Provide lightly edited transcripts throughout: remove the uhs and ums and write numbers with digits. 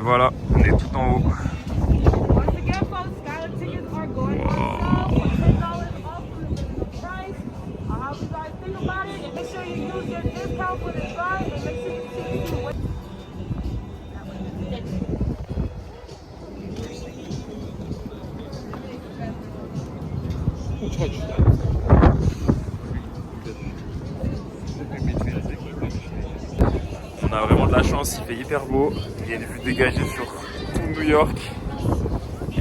voilà, on est tout en haut. On a vraiment de la chance, il fait hyper beau, il y a une vue dégagée sur tout New York.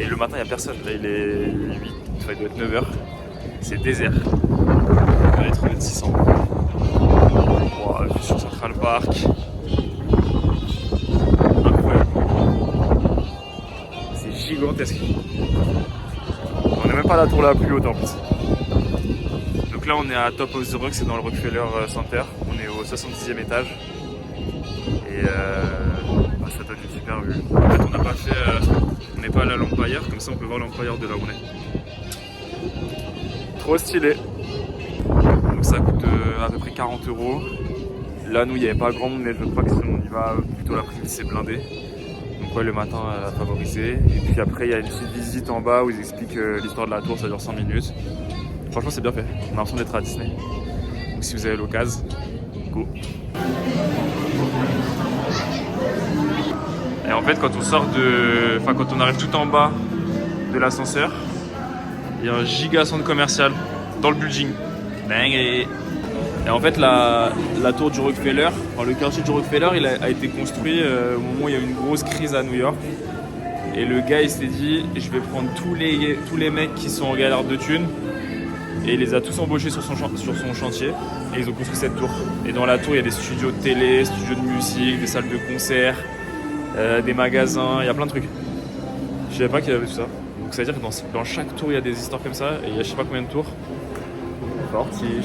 Et le matin il n'y a personne, là il est 8, enfin il doit être 9h. C'est désert. On va être de 600. Wow, vue sur Central Park. Incroyable. C'est gigantesque. On n'est même pas à la tour la plus haute en plus. Donc là on est à Top of the Rock, c'est dans le Rockefeller Center. On est au 70e étage. Et ça donne une super vue. En fait on n'a pas fait, on n'est pas allé à l'Empire, comme ça on peut voir l'Empire de là où on est. Trop stylé. Donc ça coûte à peu près 40 €. Là nous il n'y avait pas grand monde, mais je crois que si on y va plutôt l'après-midi c'est blindé. Donc ouais, le matin à favoriser. Et puis après il y a une petite visite en bas où ils expliquent l'histoire de la tour, ça dure 100 minutes. Franchement c'est bien fait, on a l'impression d'être à Disney. Donc si vous avez l'occasion, go. Et en fait quand on sort de... Enfin quand on arrive tout en bas de l'ascenseur, il y a un giga centre commercial dans le building. Et en fait la tour du Rockefeller, enfin, le quartier du Rockefeller il a été construit au moment où il y a eu une grosse crise à New York. Et le gars il s'est dit je vais prendre tous les mecs qui sont en galère de thunes. Et il les a tous embauchés sur son chantier. Et ils ont construit cette tour. Et dans la tour il y a des studios de télé, studios de musique, des salles de concert, des magasins, il y a plein de trucs. Je savais pas qu'il y avait tout ça. Donc ça veut dire que dans chaque tour il y a des histoires comme ça. Et il y a je sais pas combien de tours. Fortiche.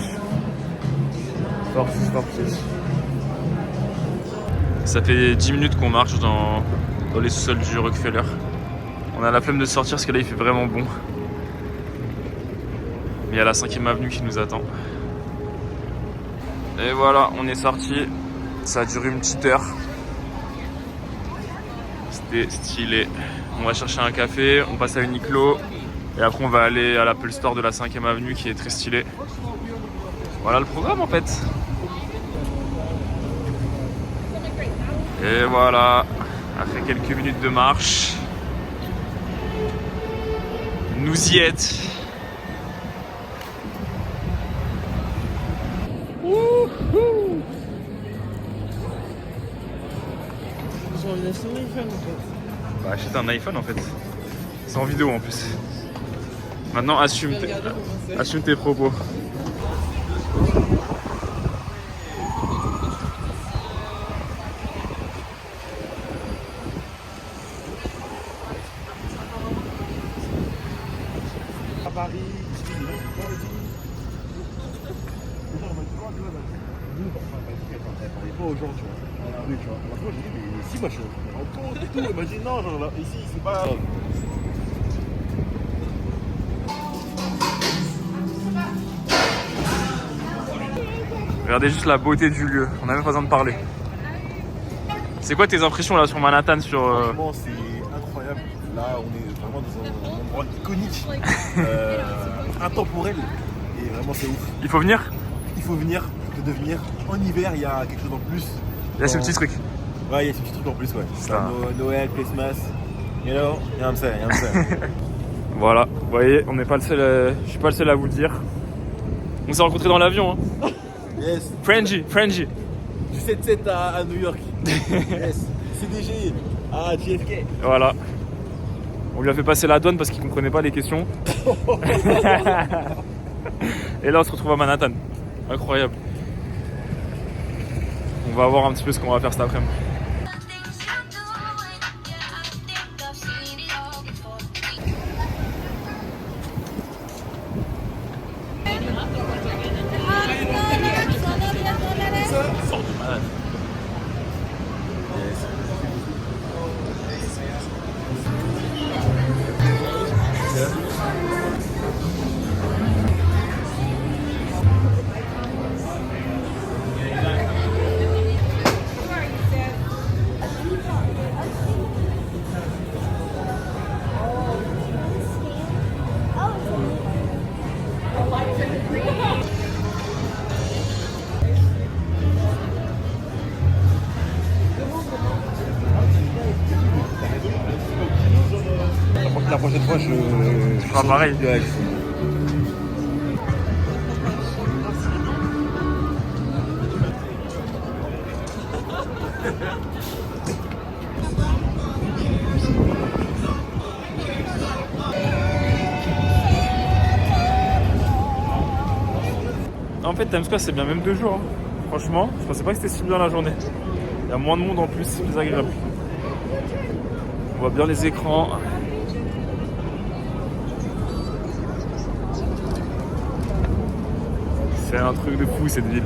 Ça fait 10 minutes qu'on marche dans les sous-sols du Rockefeller. On a la flemme de sortir parce que là il fait vraiment bon. Mais il y a la 5e avenue qui nous attend. Et voilà, on est sorti. Ça a duré une petite heure. C'était stylé. On va chercher un café, on passe à Uniqlo. Et après on va aller à l'Apple Store de la 5e avenue qui est très stylé. Voilà le programme en fait. Et voilà, après quelques minutes de marche, nous y êtes. Wouhou. Bah achète un iPhone en fait. C'est en vidéo en plus. Maintenant assume tes propos. Paris, pas aujourd'hui, tu vois. Moi, j'ai dit, mais si, moi, je suis en pause et tout. Elle m'a dit, non, genre, là, ici, c'est pas. Regardez juste la beauté du lieu, on n'a même pas besoin de parler. C'est quoi tes impressions là sur Manhattan sur Franchement, c'est incroyable. Là, on est vraiment dans un endroit iconique, intemporel. Et vraiment, c'est ouf. Il faut venir? Il faut venir, de venir. En hiver, il y a quelque chose en plus. Il y a ce petit truc. Ouais, il y a ce petit truc en plus, ouais. Noël, Christmas. You know, I'm saying. Voilà, vous voyez, on n'est pas le seul, je suis pas le seul à vous le dire. On s'est rencontrés dans l'avion, hein. Yes. Frenchie. Du 7-7 à New York. Yes. CDG à JFK. Voilà. On lui a fait passer la douane parce qu'il comprenait pas les questions. Et là on se retrouve à Manhattan. Incroyable. On va voir un petit peu ce qu'on va faire cet après-midi. pas pareil. Direct. En fait, Times Square, c'est bien même 2 jours. Hein. Franchement, je pensais pas que c'était si bien la journée. Il y a moins de monde en plus, c'est plus agréable. On voit bien les écrans. C'est un truc de fou cette ville.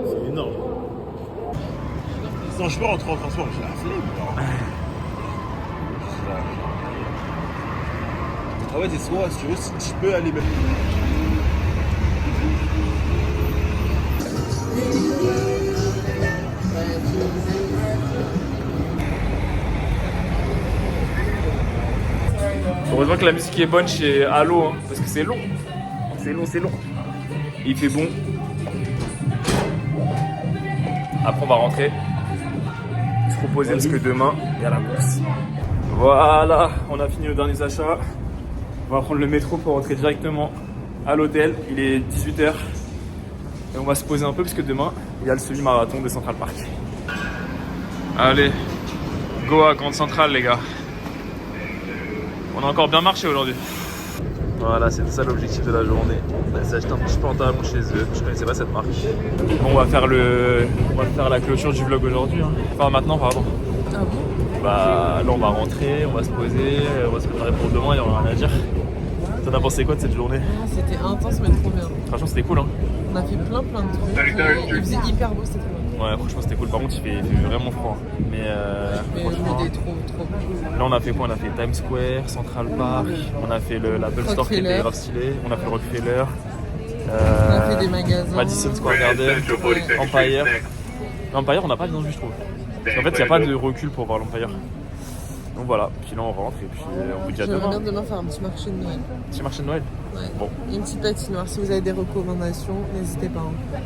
C'est énorme. Non, je peux rentrer en transport, j'ai la flemme. En fait, c'est souvent, si tu veux, si tu peux aller même. Heureusement que la musique est bonne chez Halo, hein, parce que c'est long. C'est long, c'est long. Et il fait bon. Après, on va rentrer. Se reposer parce que demain, il y a la course. Voilà, on a fini nos derniers achats. On va prendre le métro pour rentrer directement à l'hôtel. Il est 18h. Et on va se poser un peu parce que demain, il y a le semi-marathon de Central Park. Allez, go à Grande Centrale, les gars. On a encore bien marché aujourd'hui. Voilà, c'était ça l'objectif de la journée. On s'est acheté un petit pantalon chez eux. Je connaissais pas cette marque. Bon, on va faire la clôture du vlog aujourd'hui. Hein. Enfin, maintenant, pardon. Ah bon? Bah, là, on va rentrer, on va se poser, on va se préparer pour demain. Il y aura rien à dire. T'en as pensé quoi de cette journée? Ah, c'était intense mais trop bien. Franchement, c'était cool. Hein. On a fait plein de trucs. Il faisait hyper beau, c'était trop bien. Ouais, franchement, c'était cool. Par contre, il fait vraiment froid. Mais franchement, il était trop bien. là, on a fait quoi? On a fait Times Square, Central Park, on a fait l'Apple Store qui était grave stylé, on a fait le Rockefeller, On a fait des magasins. Madison Square Garden, Empire. L'Empire, on n'a pas bien vu, je trouve. Parce qu'en fait, il n'y a pas de recul pour voir l'Empire. Donc voilà, puis là, on rentre et puis on vous dit à J'aimerais demain. bien demain faire un petit marché de Noël. Petit marché de Noël. Ouais. Bon. Et une petite patinoire. Si vous avez des recommandations, n'hésitez pas. Hein.